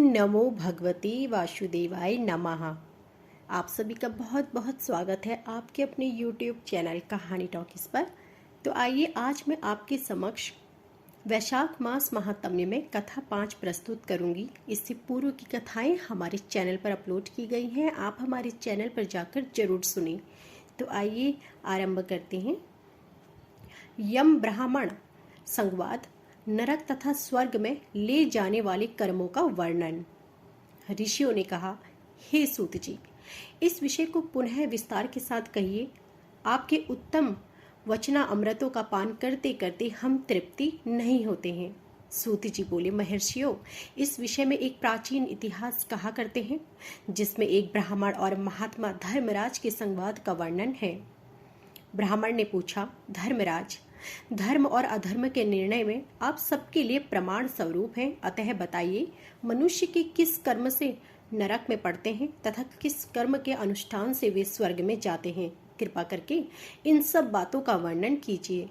नमो भगवते वासुदेवाय नमः। आप सभी का बहुत बहुत स्वागत है आपके अपने YouTube चैनल कहानी टॉकीज पर। तो आइए आज मैं आपके समक्ष वैशाख मास महात्म्य में कथा 5 प्रस्तुत करूंगी। इससे पूर्व की कथाएं हमारे चैनल पर अपलोड की गई हैं, आप हमारे चैनल पर जाकर जरूर सुनें। तो आइए आरंभ करते हैं। यम ब्राह्मण संवाद, नरक तथा स्वर्ग में ले जाने वाले कर्मों का वर्णन। ऋषियों ने कहा, हे सूत जी, इस विषय को पुनः विस्तार के साथ कहिए। आपके उत्तम वचना अमृतों का पान करते करते हम तृप्ति नहीं होते हैं। सूत जी बोले, महर्षियों, इस विषय में एक प्राचीन इतिहास कहा करते हैं जिसमें एक ब्राह्मण और महात्मा धर्मराज के संवाद का वर्णन है। ब्राह्मण ने पूछा, धर्मराज, धर्म और अधर्म के निर्णय में आप सबके लिए प्रमाण स्वरूप हैं, अतः बताइए, मनुष्य के किस कर्म से नरक में पड़ते हैं तथा किस कर्म के अनुष्ठान से वे स्वर्ग में जाते हैं। कृपा करके इन सब बातों का वर्णन कीजिए।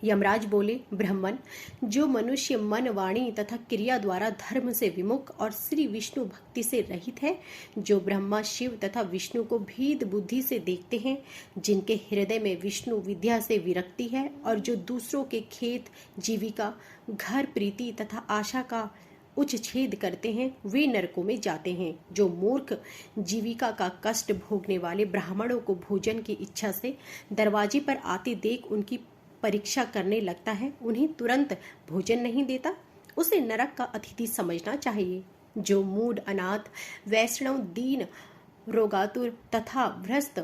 यमराज बोले, ब्राह्मण, जो मनुष्य मन, वाणी तथा क्रिया द्वारा धर्म से विमुख और श्री विष्णु भक्ति से रहित है, जो ब्रह्मा, शिव तथा विष्णु को भेद बुद्धि से देखते हैं, जिनके हृदय में विष्णु विद्या से विरक्ति है और जो दूसरों के खेत, जीविका, घर, प्रीति तथा आशा का उच्च छेद करते हैं, वे नरकों में जाते हैं। जो मूर्ख जीविका का कष्ट भोगने वाले ब्राह्मणों को भोजन की इच्छा से दरवाजे पर आते देख उनकी परीक्षा करने लगता है, उन्हें तुरंत भोजन नहीं देता, उसे नरक का अतिथि समझना चाहिए। जो मूढ़, अनाथ, वैष्णव, दीन, रोगातुर तथा भ्रष्ट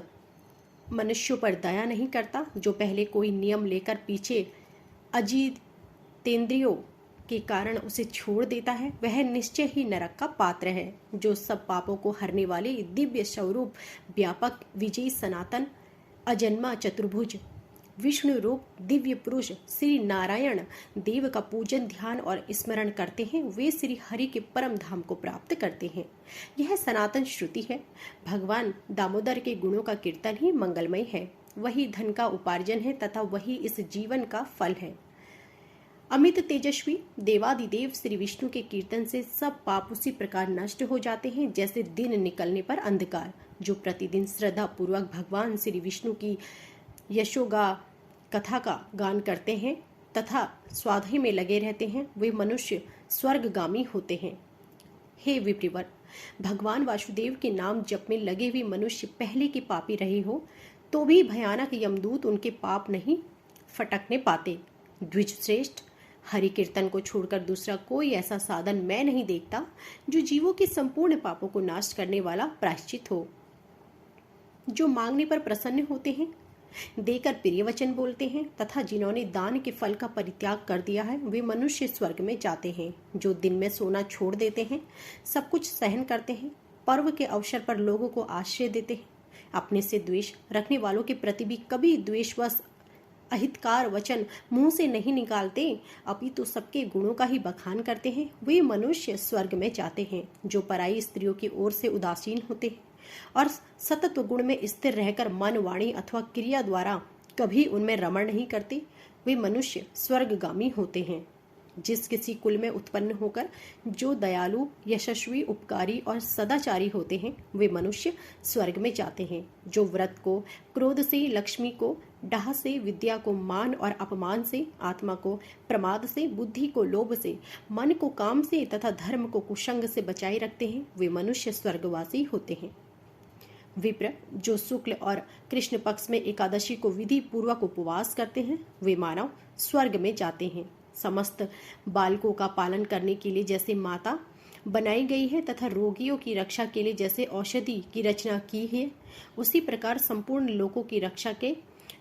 मनुष्यों पर दया नहीं करता, जो पहले कोई नियम लेकर पीछे अजितेंद्रियों के कारण उसे छोड़ देता है, वह निश्चय ही नरक का पात्र है। जो सब पापों को हरने वाले दिव्य स्वरूप, व्यापक, विजयी, सनातन, अजन्मा, चतुर्भुज, विष्णु रूप दिव्य पुरुष श्री नारायण देव का पूजन, ध्यान और स्मरण करते हैं, वे श्री हरि के परम धाम को प्राप्त करते हैं। यह सनातन श्रुति है। भगवान दामोदर के गुणों का कीर्तन ही मंगलमय है, वही धन का उपार्जन है तथा वही इस जीवन का फल है। अमित तेजस्वी देवादिदेव श्री विष्णु के कीर्तन से सब पाप उसी प्रकार नष्ट हो जाते हैं जैसे दिन निकलने पर अंधकार। जो प्रतिदिन श्रद्धा पूर्वक भगवान श्री विष्णु की यशोगा कथा का गान करते हैं तथा स्वाध्याय में लगे रहते हैं, वे मनुष्य स्वर्गगामी होते हैं। हे विप्रवर, भगवान वासुदेव के नाम जप में लगे हुए मनुष्य पहले के पापी रहे हो तो भी भयानक यमदूत उनके पाप नहीं फटकने पाते। द्विज श्रेष्ठ, हरि कीर्तन को छोड़कर दूसरा कोई ऐसा साधन मैं नहीं देखता जो जीवों के संपूर्ण पापों को नाश करने वाला प्रायश्चित हो। जो मांगने पर प्रसन्न होते हैं, देकर प्रिय वचन बोलते हैं तथा जिन्होंने दान के फल का परित्याग कर दिया है, वे मनुष्य स्वर्ग में जाते हैं। जो दिन में सोना छोड़ देते हैं, सब कुछ सहन करते हैं, पर्व के अवसर पर लोगों को आश्रय देते हैं, अपने से द्वेष रखने वालों के प्रति भी कभी द्वेषवश अहितकार वचन मुंह से नहीं निकालते, अपितु तो सबके गुणों का ही बखान करते हैं, वे मनुष्य स्वर्ग में जाते हैं। जो पराई स्त्रियों की ओर से उदासीन होते हैं और सतत्व गुण में स्थिर रहकर मन, वाणी अथवा क्रिया द्वारा कभी उनमें रमण नहीं करते, वे मनुष्य स्वर्गगामी होते हैं। जिस किसी कुल में उत्पन्न होकर जो दयालु, यशस्वी, उपकारी और सदाचारी होते हैं, वे मनुष्य स्वर्ग में जाते हैं। जो व्रत को क्रोध से, लक्ष्मी को डाह से, विद्या को मान और अपमान से, आत्मा को प्रमाद से, बुद्धि को लोभ से, मन को काम से तथा धर्म को कुसंग से बचाए रखते हैं, वे मनुष्य स्वर्गवासी होते हैं। विप्र, जो शुक्ल और कृष्ण पक्ष में एकादशी को विधि पूर्वक उपवास करते हैं, वे मानव स्वर्ग में जाते हैं। समस्त बालकों का पालन करने के लिए जैसे माता बनाई गई है तथा रोगियों की रक्षा के लिए जैसे औषधि की रचना की है, उसी प्रकार संपूर्ण लोगों की रक्षा के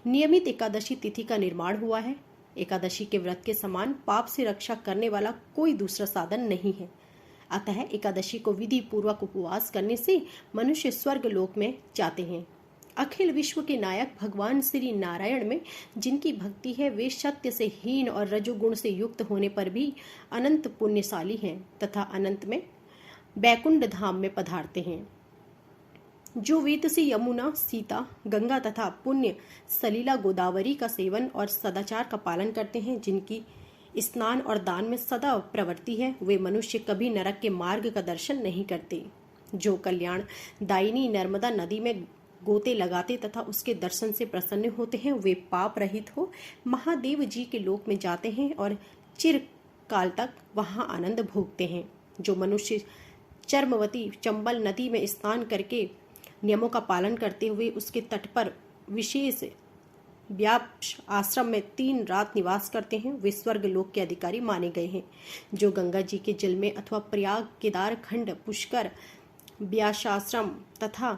नियमित एकादशी तिथि का निर्माण हुआ है। एकादशी के व्रत के समान पाप से रक्षा करने वाला कोई दूसरा साधन नहीं है। अतः एकादशी को विधि पूर्वक उपवास करने से मनुष्य स्वर्ग लोक में जाते हैं। अखिल विश्व के नायक भगवान श्री नारायण में जिनकी भक्ति है, वे सत्य से हीन और रजोगुण से युक्त होने पर भी अनंत पुण्यशाली हैं तथा अनंत में बैकुंठ धाम में पधारते हैं। जो वेद से यमुना, सीता, गंगा तथा पुण्य सलीला गोदावरी का सेवन और सदाचार का पालन करते हैं, जिनकी स्नान और दान में सदा प्रवृत्ति है, वे मनुष्य कभी नरक के मार्ग का दर्शन नहीं करते। जो कल्याण दायिनी नर्मदा नदी में गोते लगाते तथा उसके दर्शन से प्रसन्न होते हैं, वे पाप रहित हो महादेव जी के लोक में जाते हैं और चिरकाल तक वहां आनंद भोगते हैं। जो मनुष्य चर्मवती चंबल नदी में स्नान करके नियमों का पालन करते हुए उसके तट पर विशेष व्यास आश्रम में 3 रात निवास करते हैं, वे स्वर्ग लोक के अधिकारी माने गए हैं। जो गंगा जी के जल में अथवा प्रयाग, केदार खंड, पुष्कर, व्यासाश्रम तथा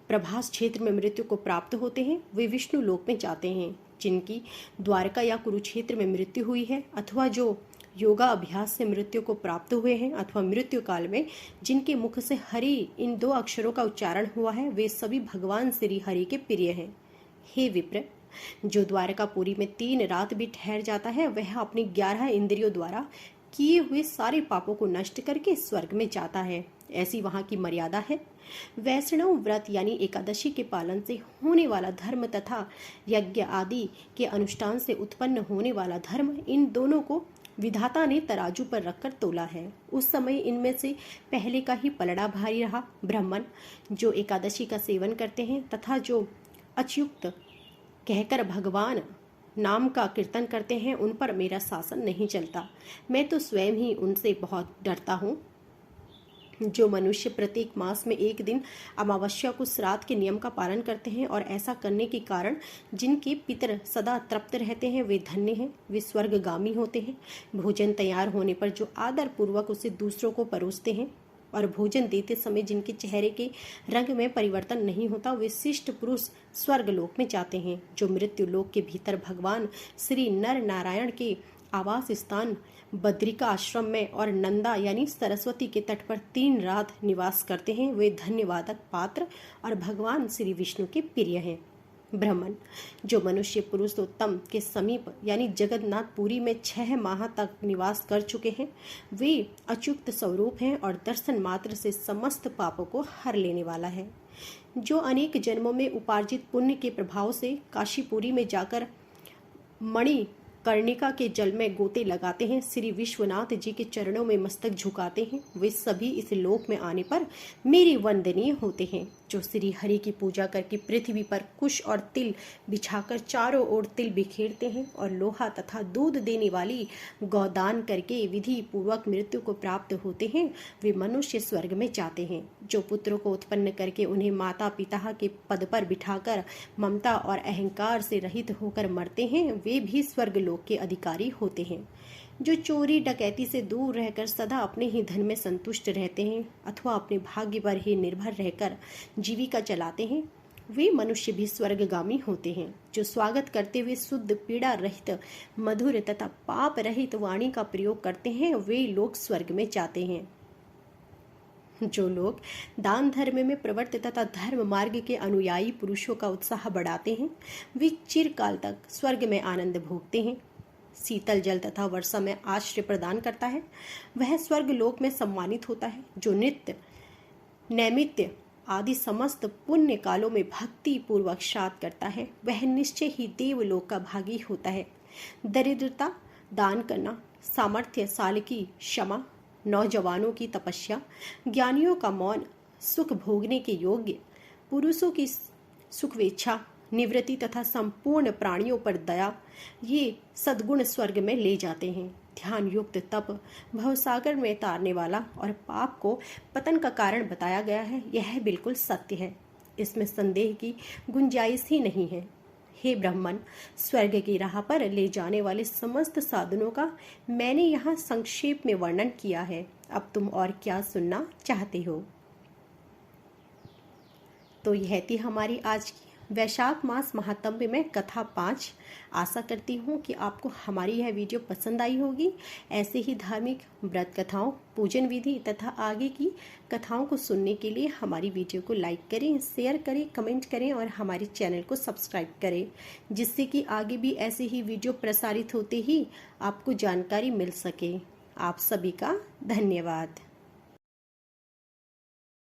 प्रभास क्षेत्र में मृत्यु को प्राप्त होते हैं, वे विष्णु लोक में जाते हैं। जिनकी द्वारका या कुरुक्षेत्र में मृत्यु हुई है, अथवा जो योगा अभ्यास से मृत्यु को प्राप्त हुए हैं, अथवा मृत्यु काल में जिनके मुख से हरि इन 2 अक्षरों का उच्चारण हुआ है, वे सभी भगवान श्री हरि के प्रिय हैं। हे विप्र, जो द्वारकापुरी में 3 रात भी ठहर जाता है, वह अपनी 11 इंद्रियों द्वारा किए हुए सारे पापों को नष्ट करके स्वर्ग में जाता है। ऐसी वहां की मर्यादा है। वैष्णव व्रत यानी एकादशी के पालन से होने वाला धर्म तथा यज्ञ आदि के अनुष्ठान से उत्पन्न होने वाला धर्म, इन दोनों को विधाता ने तराजू पर रखकर तोला है। उस समय इनमें से पहले का ही पलड़ा भारी रहा। ब्राह्मण जो एकादशी का सेवन करते हैं तथा जो अच्युत कहकर भगवान नाम का कीर्तन करते हैं, उन पर मेरा शासन नहीं चलता। मैं तो स्वयं ही उनसे बहुत डरता हूँ। जो मनुष्य प्रत्येक मास में 1 दिन अमावस्या को श्राद्ध के नियम का पालन करते हैं और ऐसा करने के कारण जिनके पितर सदा तृप्त रहते हैं, वे धन्य हैं, वे स्वर्गगामी होते हैं। भोजन तैयार होने पर जो आदर पूर्वक उसे दूसरों को परोसते हैं और भोजन देते समय जिनके चेहरे के रंग में परिवर्तन नहीं होता, वे शिष्ट पुरुष स्वर्ग लोक में जाते हैं। जो मृत्यु लोक के भीतर भगवान श्री नर नारायण के आवास स्थान बद्रिका आश्रम में और नंदा यानी सरस्वती के तट पर 3 रात निवास करते हैं, वे धन्यवादक पात्र और भगवान श्री विष्णु के प्रिय हैं। ब्राह्मण जो मनुष्य पुरुषोत्तम के समीप यानी जगन्नाथपुरी में 6 माह तक निवास कर चुके हैं, वे अच्युत स्वरूप हैं और दर्शन मात्र से समस्त पापों को हर लेने वाला है। जो अनेक जन्मों में उपार्जित पुण्य के प्रभाव से काशीपुरी में जाकर मणि कर्णिका के जल में गोते लगाते हैं, श्री विश्वनाथ जी के चरणों में मस्तक झुकाते हैं, वे सभी इस लोक में आने पर मेरे वंदनीय होते हैं। जो श्री हरि की पूजा करके पृथ्वी पर कुश और तिल बिछाकर चारों ओर तिल बिखेरते हैं और लोहा तथा दूध देने वाली गौदान करके विधि पूर्वक मृत्यु को प्राप्त होते हैं, वे मनुष्य स्वर्ग में जाते हैं। जो पुत्रों को उत्पन्न करके उन्हें माता पिता के पद पर बिठाकर ममता और अहंकार से रहित होकर मरते हैं, वे भी स्वर्ग लोक के अधिकारी होते हैं। जो चोरी डकैती से दूर रहकर सदा अपने ही धन में संतुष्ट रहते हैं अथवा अपने भाग्य पर ही निर्भर रहकर जीविका चलाते हैं, वे मनुष्य भी स्वर्गगामी होते हैं। जो स्वागत करते हुए शुद्ध पीड़ा रहित मधुर तथा पाप रहित वाणी का प्रयोग करते हैं, वे लोग स्वर्ग में जाते हैं। जो लोग दान धर्म में प्रवृत्त तथा धर्म मार्ग के अनुयायी पुरुषों का उत्साह बढ़ाते हैं, वे चिरकाल तक स्वर्ग में आनंद भोगते हैं। शीतल जल तथा वर्षा में आश्रय प्रदान करता है, वह स्वर्ग लोक में सम्मानित होता है। जो नित्य नैमित्य आदि समस्त पुण्य कालों में भक्ति पूर्वक श्राद्ध करता है, वह निश्चय ही देवलोक का भागी होता है। दरिद्रता दान करना, सामर्थ्यशाली की क्षमा, नौजवानों की तपस्या, ज्ञानियों का मौन, सुख भोगने के योग्य, पुरुषों की सुखवेच्छा, निवृत्ति तथा संपूर्ण प्राणियों पर दया, ये सद्गुण स्वर्ग में ले जाते हैं। ध्यान युक्त तप भवसागर में तारने वाला और पाप को पतन का कारण बताया गया है, यह बिल्कुल सत्य है, इसमें संदेह की गुंजाइश ही नहीं है। हे ब्राह्मण, स्वर्ग की राह पर ले जाने वाले समस्त साधनों का मैंने यहाँ संक्षेप में वर्णन किया है। अब तुम और क्या सुनना चाहते हो? तो यह थी हमारी आज की वैशाख मास महात्म्य में कथा 5। आशा करती हूँ कि आपको हमारी यह वीडियो पसंद आई होगी। ऐसे ही धार्मिक व्रत कथाओं, पूजन विधि तथा आगे की कथाओं को सुनने के लिए हमारी वीडियो को लाइक करें, शेयर करें, कमेंट करें और हमारे चैनल को सब्सक्राइब करें, जिससे कि आगे भी ऐसे ही वीडियो प्रसारित होते ही आपको जानकारी मिल सके। आप सभी का धन्यवाद।